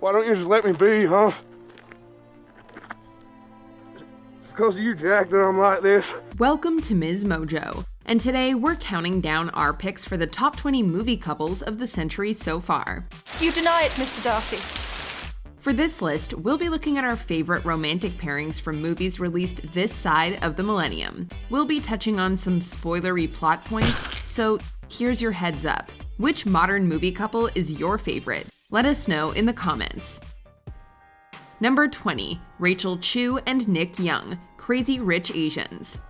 Why don't you just let me be, huh? Because of you, Jack, that I'm like this. Welcome to MsMojo, and today we're counting down our picks for the top 20 movie couples of the century so far. Do you deny it, Mr. Darcy? For this list, we'll be looking at our favorite romantic pairings from movies released this side of the millennium. We'll be touching on some spoilery plot points, so here's your heads up. Which modern movie couple is your favorite? Let us know in the comments. Number 20, Rachel Chu and Nick Young, Crazy Rich Asians.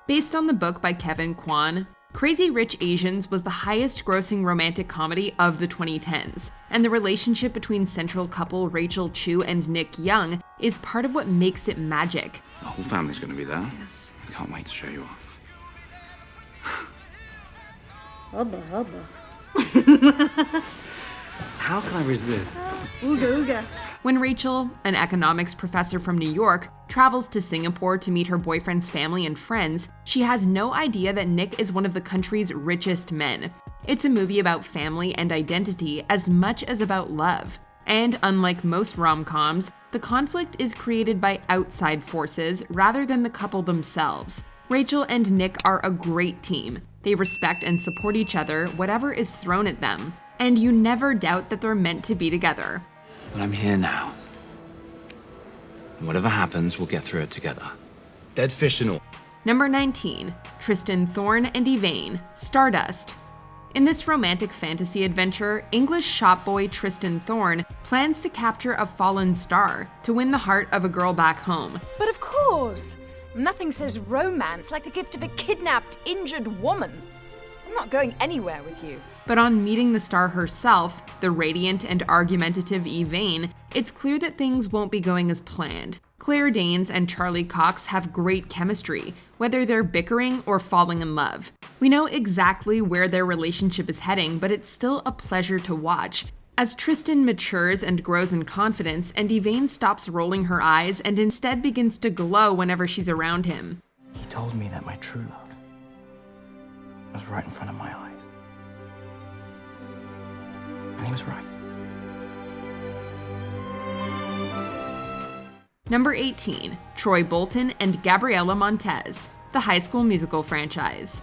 Based on the book by Kevin Kwan, Crazy Rich Asians was the highest grossing romantic comedy of the 2010s, and the relationship between central couple Rachel Chu and Nick Young is part of what makes it magic. The whole family's gonna be there. Yes. I can't wait to show you off. Hubba hubba. How can I resist? Ooga ooga. When Rachel, an economics professor from New York, travels to Singapore to meet her boyfriend's family and friends, she has no idea that Nick is one of the country's richest men. It's a movie about family and identity as much as about love. And unlike most rom-coms, the conflict is created by outside forces rather than the couple themselves. Rachel and Nick are a great team. They respect and support each other, whatever is thrown at them. And you never doubt that they're meant to be together. But I'm here now. And whatever happens, we'll get through it together. Dead fish and all. Number 19, Tristan Thorne and Yvain, Stardust. In this romantic fantasy adventure, English shop boy Tristan Thorne plans to capture a fallen star to win the heart of a girl back home. But of course! Nothing says romance like the gift of a kidnapped, injured woman. I'm not going anywhere with you. But on meeting the star herself, the radiant and argumentative Yvain, it's clear that things won't be going as planned. Claire Danes and Charlie Cox have great chemistry, whether they're bickering or falling in love. We know exactly where their relationship is heading, but it's still a pleasure to watch. As Tristan matures and grows in confidence, and Yvain stops rolling her eyes and instead begins to glow whenever she's around him. He told me that my true love was right in front of my eyes. And he was right. Number 18, Troy Bolton and Gabriella Montez, the High School Musical franchise.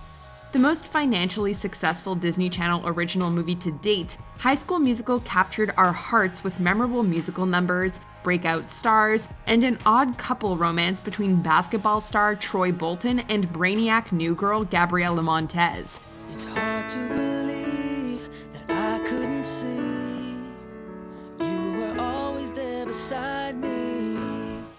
The most financially successful Disney Channel original movie to date, High School Musical captured our hearts with memorable musical numbers, breakout stars, and an odd couple romance between basketball star Troy Bolton and brainiac new girl Gabriella Montez. It's hard to believe that I couldn't see you were always there beside me.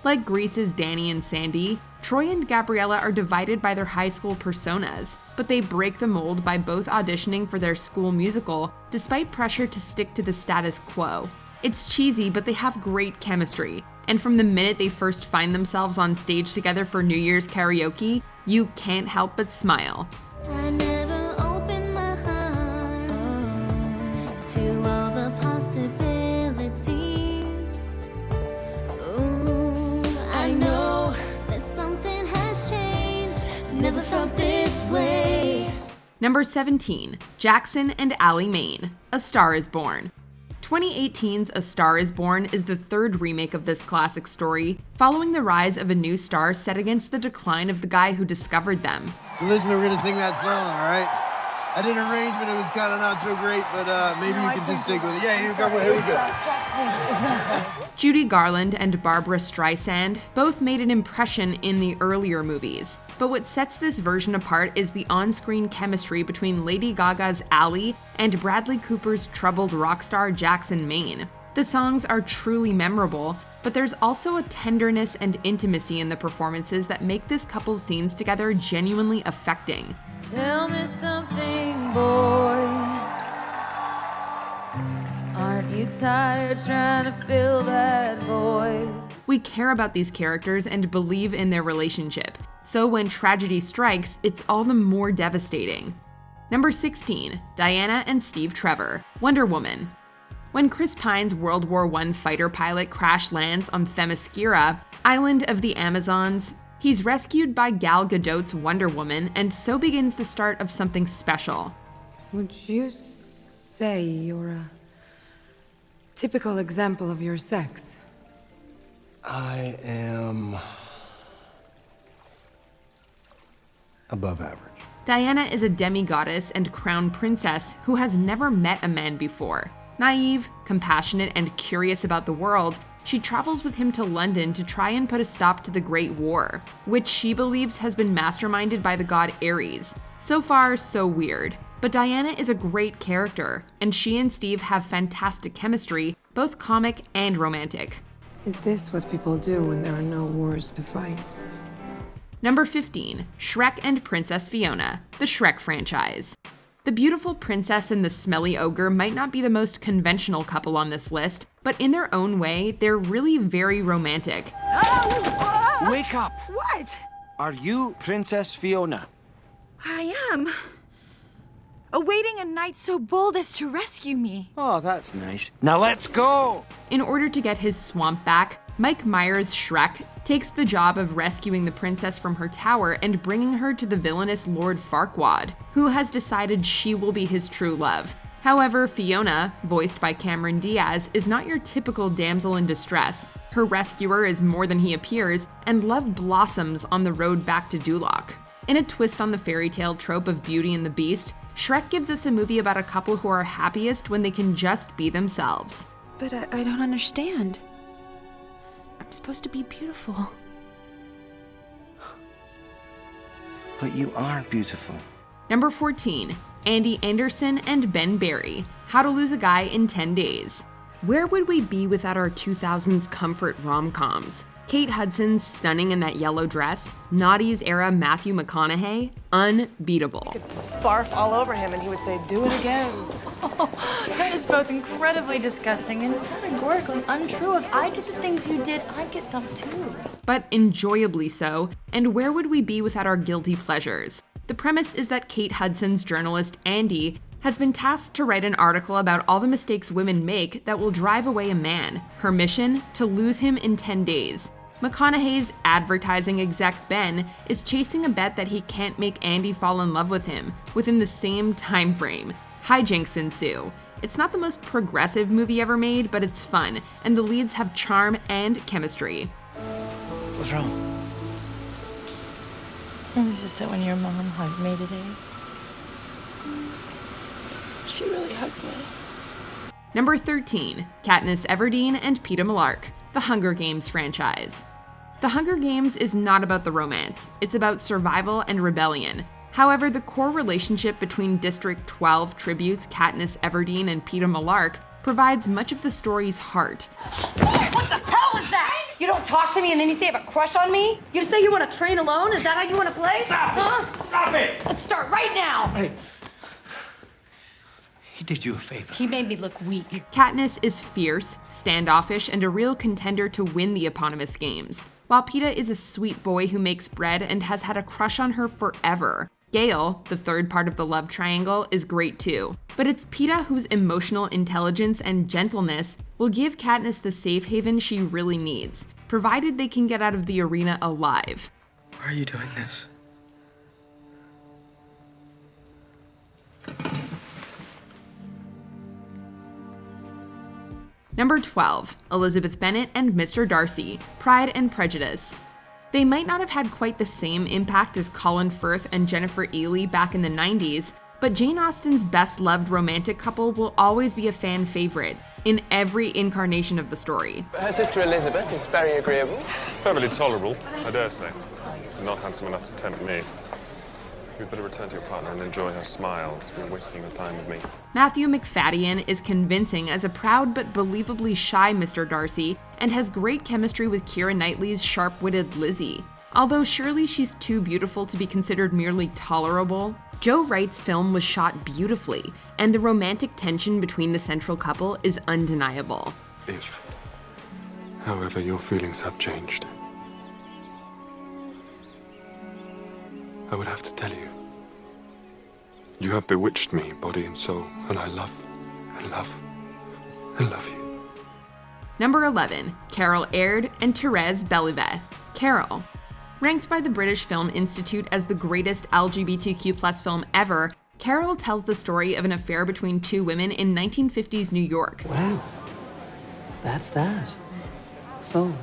Like Grease's Danny and Sandy, Troy and Gabriella are divided by their high school personas, but they break the mold by both auditioning for their school musical, despite pressure to stick to the status quo. It's cheesy, but they have great chemistry, and from the minute they first find themselves on stage together for New Year's karaoke, you can't help but smile. I never opened my heart to all the possibilities. Ooh, I know that something has changed. Never felt this way. Number 17, Jackson and Ally Main, A Star is Born. 2018's A Star is Born is the third remake of this classic story, following the rise of a new star set against the decline of the guy who discovered them. So listen, we're gonna sing that song, all right? I did an arrangement, it was kind of not so great, but maybe you can just stick with it. Yeah, here we go. Judy Garland and Barbara Streisand both made an impression in the earlier movies, but what sets this version apart is the on-screen chemistry between Lady Gaga's Ally and Bradley Cooper's troubled rock star Jackson Maine. The songs are truly memorable, but there's also a tenderness and intimacy in the performances that make this couple's scenes together genuinely affecting. Tell me something, boy. Aren't you tired trying to fill that void? We care about these characters and believe in their relationship, so when tragedy strikes, it's all the more devastating. Number 16, Diana and Steve Trevor, Wonder Woman. When Chris Pine's World War I fighter pilot crash lands on Themyscira, island of the Amazons, he's rescued by Gal Gadot's Wonder Woman, and so begins the start of something special. Would you say you're a typical example of your sex? I am above average. Diana is a demigoddess and crown princess who has never met a man before. Naive, compassionate, and curious about the world, she travels with him to London to try and put a stop to the Great War, which she believes has been masterminded by the god Ares. So far, so weird. But Diana is a great character, and she and Steve have fantastic chemistry, both comic and romantic. Is this what people do when there are no wars to fight? Number 15, Shrek and Princess Fiona, the Shrek franchise. The beautiful princess and the smelly ogre might not be the most conventional couple on this list, but in their own way, they're really very romantic. Wake up! What? Are you Princess Fiona? I am. Awaiting a knight so bold as to rescue me. Oh, that's nice. Now let's go! In order to get his swamp back, Mike Myers' Shrek takes the job of rescuing the princess from her tower and bringing her to the villainous Lord Farquaad, who has decided she will be his true love. However, Fiona, voiced by Cameron Diaz, is not your typical damsel in distress. Her rescuer is more than he appears, and love blossoms on the road back to Duloc. In a twist on the fairy tale trope of Beauty and the Beast, Shrek gives us a movie about a couple who are happiest when they can just be themselves. But I don't understand. I'm supposed to be beautiful. But you are beautiful. Number 14, Andy Anderson and Ben Barry, How to Lose a Guy in 10 Days. Where would we be without our 2000s comfort rom-coms? Kate Hudson's stunning in that yellow dress, Naughty's era Matthew McConaughey, unbeatable. Barf all over him and he would say, "Do it again." That is both incredibly disgusting and categorically untrue. If I did the things you did, I'd get dumped too. But enjoyably so, and where would we be without our guilty pleasures? The premise is that Kate Hudson's journalist Andy has been tasked to write an article about all the mistakes women make that will drive away a man. Her mission? To lose him in 10 days. McConaughey's advertising exec Ben is chasing a bet that he can't make Andy fall in love with him within the same time frame. Hijinks ensue. It's not the most progressive movie ever made, but it's fun, and the leads have charm and chemistry. What's wrong? It's just that when your mom hugged me today, she really hugged me. Number 13, Katniss Everdeen and Peeta Mellark, the Hunger Games franchise. The Hunger Games is not about the romance, it's about survival and rebellion. However, the core relationship between District 12 tributes Katniss Everdeen and Peeta Mellark provides much of the story's heart. What the hell was that? You don't talk to me and then you say you have a crush on me? You just say you want to train alone? Is that how you want to play? Stop huh? it! Stop it! Let's start right now! Hey. He did you a favor. He made me look weak. Katniss is fierce, standoffish, and a real contender to win the eponymous games, while Peeta is a sweet boy who makes bread and has had a crush on her forever. Gale, the third part of the love triangle, is great too. But it's Peeta whose emotional intelligence and gentleness will give Katniss the safe haven she really needs, provided they can get out of the arena alive. Why are you doing this? Number 12, Elizabeth Bennet and Mr. Darcy, Pride and Prejudice. They might not have had quite the same impact as Colin Firth and Jennifer Ely back in the 90s, but Jane Austen's best-loved romantic couple will always be a fan favorite in every incarnation of the story. Her sister Elizabeth is very agreeable. Perfectly tolerable, I dare say. Not handsome enough to tempt me. You'd better return to your partner and enjoy her smiles. You're wasting your time with me. Matthew McFadden is convincing as a proud but believably shy Mr. Darcy and has great chemistry with Keira Knightley's sharp-witted Lizzie. Although surely she's too beautiful to be considered merely tolerable, Joe Wright's film was shot beautifully, and the romantic tension between the central couple is undeniable. If, however, your feelings have changed, I would have to tell you. You have bewitched me, body and soul, and I love, and love, and love you. Number 11, Carol Aird and Therese Belivet, Carol. Ranked by the British Film Institute as the greatest LGBTQ+ film ever, Carol tells the story of an affair between two women in 1950s New York. Wow. That's that. Sold.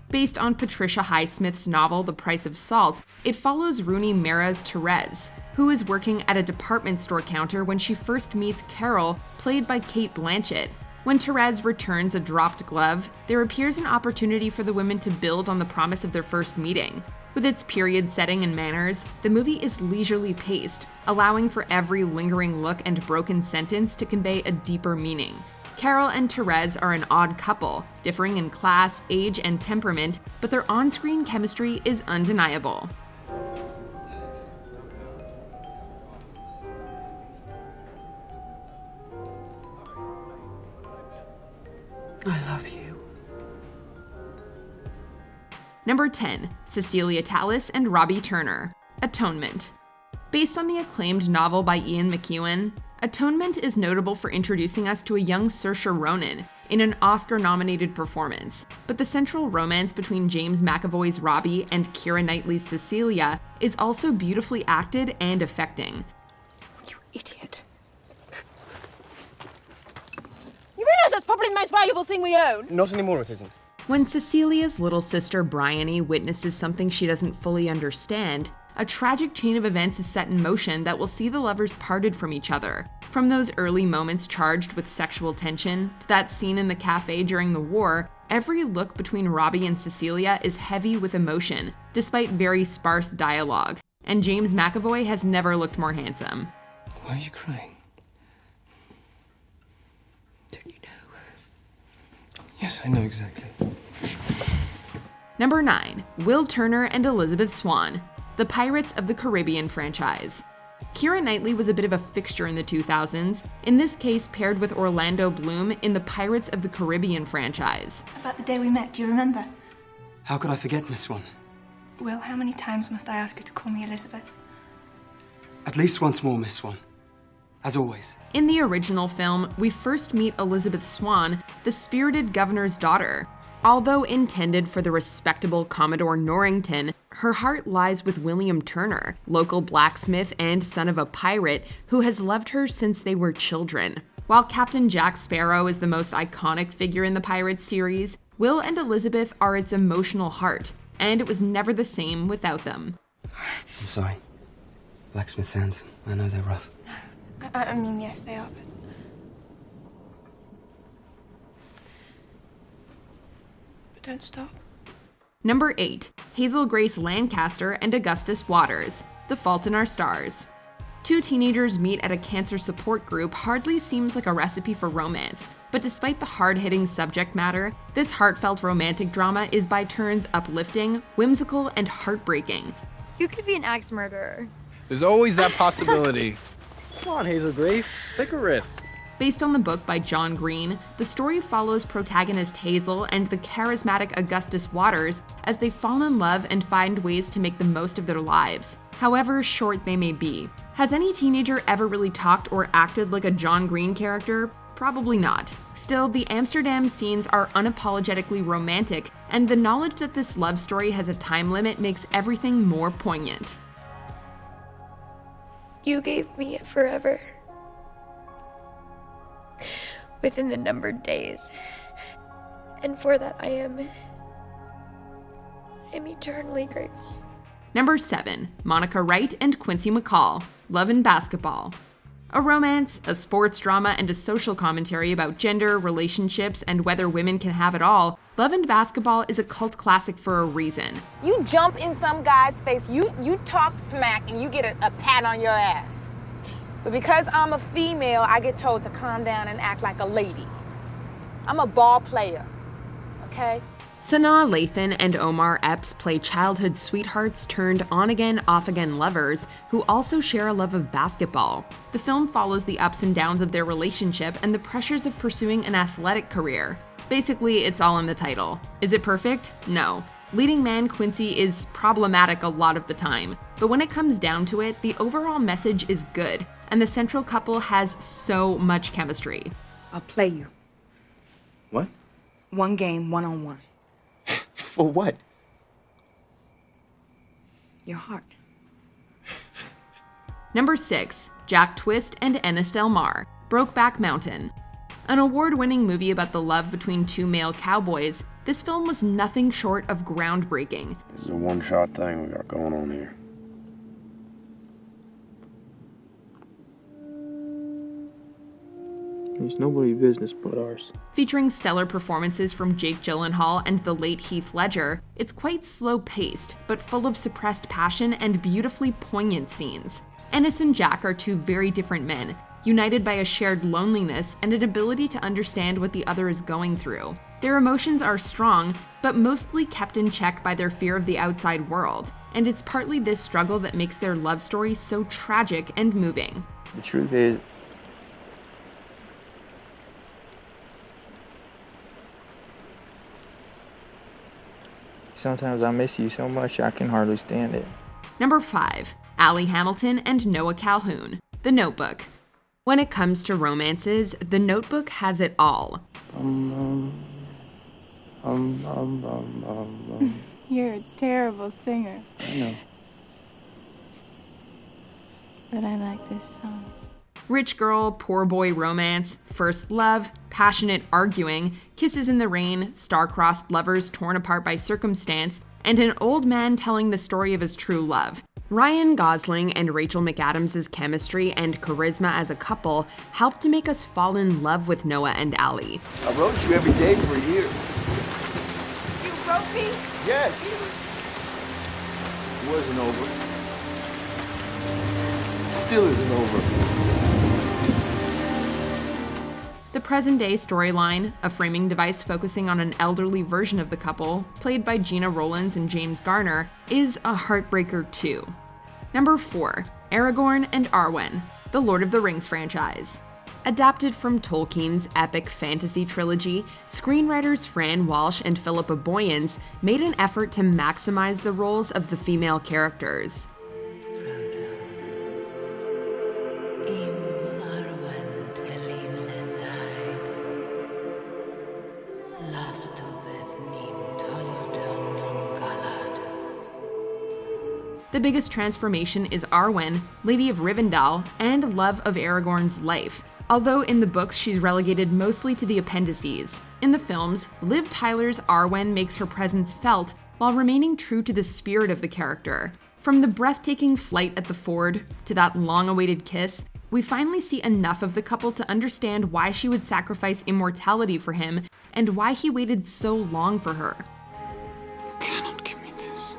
Based on Patricia Highsmith's novel The Price of Salt, it follows Rooney Mara's Therese, who is working at a department store counter when she first meets Carol, played by Cate Blanchett. When Therese returns a dropped glove, there appears an opportunity for the women to build on the promise of their first meeting. With its period setting and manners, the movie is leisurely paced, allowing for every lingering look and broken sentence to convey a deeper meaning. Carol and Therese are an odd couple, differing in class, age, and temperament, but their on-screen chemistry is undeniable. I love you. Number 10, Cecilia Tallis and Robbie Turner, Atonement. Based on the acclaimed novel by Ian McEwan, Atonement is notable for introducing us to a young Saoirse Ronan in an Oscar-nominated performance, but the central romance between James McAvoy's Robbie and Keira Knightley's Cecilia is also beautifully acted and affecting. You idiot. You realize that's probably the most valuable thing we own? Not anymore, it isn't. When Cecilia's little sister Bryony witnesses something she doesn't fully understand, a tragic chain of events is set in motion that will see the lovers parted from each other. From those early moments charged with sexual tension, to that scene in the cafe during the war, every look between Robbie and Cecilia is heavy with emotion, despite very sparse dialogue. And James McAvoy has never looked more handsome. Why are you crying? Don't you know? Yes, I know exactly. Number 9, Will Turner and Elizabeth Swann, the Pirates of the Caribbean franchise. Keira Knightley was a bit of a fixture in the 2000s, in this case paired with Orlando Bloom in the Pirates of the Caribbean franchise. About the day we met, do you remember? How could I forget, Miss Swan? Will, how many times must I ask you to call me Elizabeth? At least once more, Miss Swan. As always. In the original film, we first meet Elizabeth Swann, the spirited governor's daughter. Although intended for the respectable Commodore Norrington, her heart lies with William Turner, local blacksmith and son of a pirate who has loved her since they were children. While Captain Jack Sparrow is the most iconic figure in the Pirates series, Will and Elizabeth are its emotional heart, and it was never the same without them. I'm sorry. Blacksmith's hands, I know they're rough. I mean, yes, they are, but... Don't stop. Number 8, Hazel Grace Lancaster and Augustus Waters, The Fault in Our Stars. Two teenagers meet at a cancer support group hardly seems like a recipe for romance, but despite the hard-hitting subject matter, this heartfelt romantic drama is by turns uplifting, whimsical, and heartbreaking. You could be an axe murderer. There's always that possibility. Come on, Hazel Grace, take a risk. Based on the book by John Green, the story follows protagonist Hazel and the charismatic Augustus Waters as they fall in love and find ways to make the most of their lives, however short they may be. Has any teenager ever really talked or acted like a John Green character? Probably not. Still, the Amsterdam scenes are unapologetically romantic, and the knowledge that this love story has a time limit makes everything more poignant. You gave me it forever. Within the numbered days. And for that I am eternally grateful. Number 7, Monica Wright and Quincy McCall, Love and Basketball. A romance, a sports drama, and a social commentary about gender, relationships, and whether women can have it all, Love and Basketball is a cult classic for a reason. You jump in some guy's face, you talk smack, and you get a pat on your ass. But because I'm a female, I get told to calm down and act like a lady. I'm a ball player, okay? Sanaa Lathan and Omar Epps play childhood sweethearts turned on-again, off-again lovers who also share a love of basketball. The film follows the ups and downs of their relationship and the pressures of pursuing an athletic career. Basically, it's all in the title. Is it perfect? No. Leading man Quincy is problematic a lot of the time, but when it comes down to it, the overall message is good, and the central couple has so much chemistry. I'll play you. What? One game, one-on-one. For what? Your heart. Number 6, Jack Twist and Ennis Del Mar, Brokeback Mountain. An award-winning movie about the love between two male cowboys, this film was nothing short of groundbreaking. This is a one-shot thing we got going on here. It's nobody's business but ours. Featuring stellar performances from Jake Gyllenhaal and the late Heath Ledger, it's quite slow-paced, but full of suppressed passion and beautifully poignant scenes. Ennis and Jack are two very different men, united by a shared loneliness and an ability to understand what the other is going through. Their emotions are strong, but mostly kept in check by their fear of the outside world, and it's partly this struggle that makes their love story so tragic and moving. The truth is, sometimes I miss you so much I can hardly stand it. Number 5. Allie Hamilton and Noah Calhoun, The Notebook. When it comes to romances, The Notebook has it all. You're a terrible singer. I know. But I like this song. Rich girl, poor boy romance, first love, passionate arguing, kisses in the rain, star-crossed lovers torn apart by circumstance, and an old man telling the story of his true love. Ryan Gosling and Rachel McAdams' chemistry and charisma as a couple helped to make us fall in love with Noah and Allie. I wrote you every day for a year. You wrote me? Yes. It wasn't over. It still isn't over. The present-day storyline, a framing device focusing on an elderly version of the couple, played by Gina Rowlands and James Garner, is a heartbreaker too. Number 4. Aragorn and Arwen, the Lord of the Rings franchise. Adapted from Tolkien's epic fantasy trilogy, screenwriters Fran Walsh and Philippa Boyens made an effort to maximize the roles of the female characters. The biggest transformation is Arwen, Lady of Rivendell, and love of Aragorn's life, although in the books she's relegated mostly to the appendices. In the films, Liv Tyler's Arwen makes her presence felt while remaining true to the spirit of the character. From the breathtaking flight at the ford to that long-awaited kiss, we finally see enough of the couple to understand why she would sacrifice immortality for him and why he waited so long for her. You cannot give me this.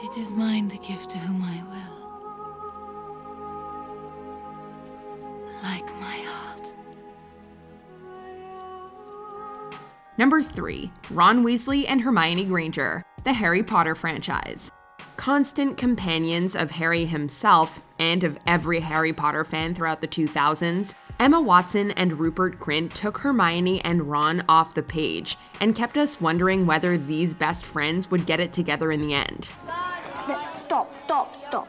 It is mine to give to whom I will. Like my heart. Number 3. Ron Weasley and Hermione Granger, the Harry Potter franchise. Constant companions of Harry himself, and of every Harry Potter fan throughout the 2000s, Emma Watson and Rupert Grint took Hermione and Ron off the page, and kept us wondering whether these best friends would get it together in the end. Look, stop.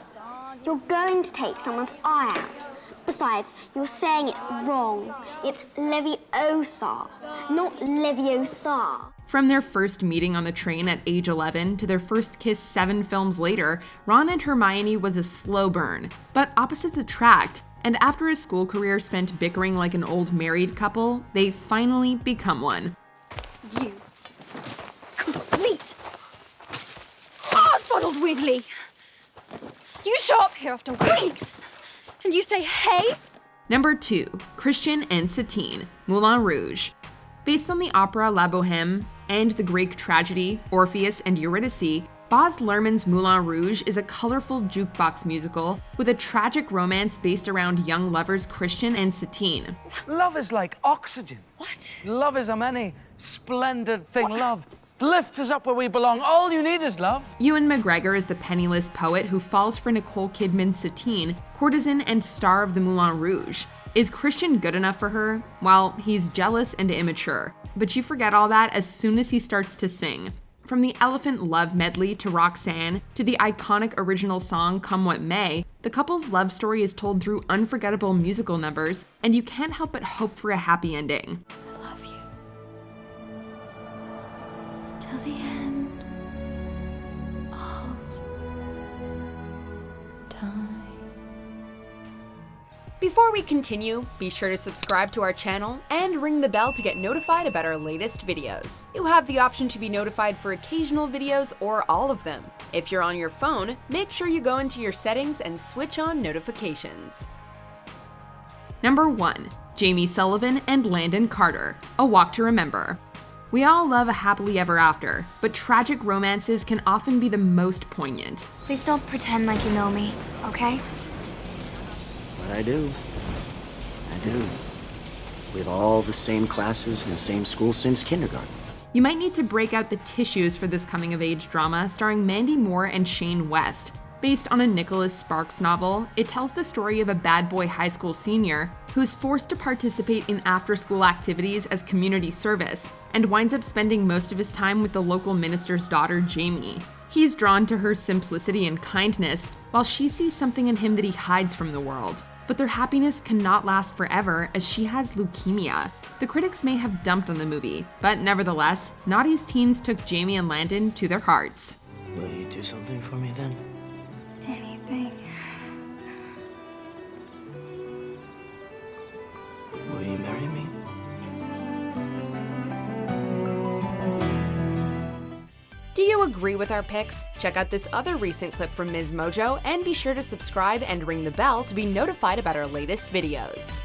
You're going to take someone's eye out. Besides, you're saying it wrong. It's Leviosa, not Leviosa. From their first meeting on the train at age 11 to their first kiss 7 films later, Ron and Hermione was a slow burn. But opposites attract, and after a school career spent bickering like an old married couple, they finally become one. You complete hard-boiled Weasley. You show up here after weeks, and you say, hey? Number 2. Christian and Satine, Moulin Rouge. Based on the opera La Bohème and the Greek tragedy Orpheus and Eurydice, Baz Luhrmann's Moulin Rouge is a colorful jukebox musical with a tragic romance based around young lovers Christian and Satine. Love is like oxygen. What? Love is a many splendid thing. What? Love lifts us up where we belong. All you need is love. Ewan McGregor is the penniless poet who falls for Nicole Kidman's Satine, courtesan and star of the Moulin Rouge. Is Christian good enough for her? Well, he's jealous and immature, but you forget all that as soon as he starts to sing. From the Elephant Love medley to Roxanne, to the iconic original song Come What May, the couple's love story is told through unforgettable musical numbers, and you can't help but hope for a happy ending. I love you. Till the end of time. Before we continue, be sure to subscribe to our channel and ring the bell to get notified about our latest videos. You have the option to be notified for occasional videos or all of them. If you're on your phone, make sure you go into your settings and switch on notifications. Number 1. Jamie Sullivan and Landon Carter, A Walk to Remember. We all love a happily ever after, but tragic romances can often be the most poignant. Please don't pretend like you know me, okay? But I do. I do. We have all the same classes in the same school since kindergarten. You might need to break out the tissues for this coming-of-age drama starring Mandy Moore and Shane West. Based on a Nicholas Sparks novel, it tells the story of a bad boy high school senior who's forced to participate in after-school activities as community service and winds up spending most of his time with the local minister's daughter, Jamie. He's drawn to her simplicity and kindness, while she sees something in him that he hides from the world. But their happiness cannot last forever as she has leukemia. The critics may have dumped on the movie, but nevertheless, Naughty's teens took Jamie and Landon to their hearts. Will you do something for me then? Anything. Will you marry me? Do you agree with our picks? Check out this other recent clip from MsMojo and be sure to subscribe and ring the bell to be notified about our latest videos.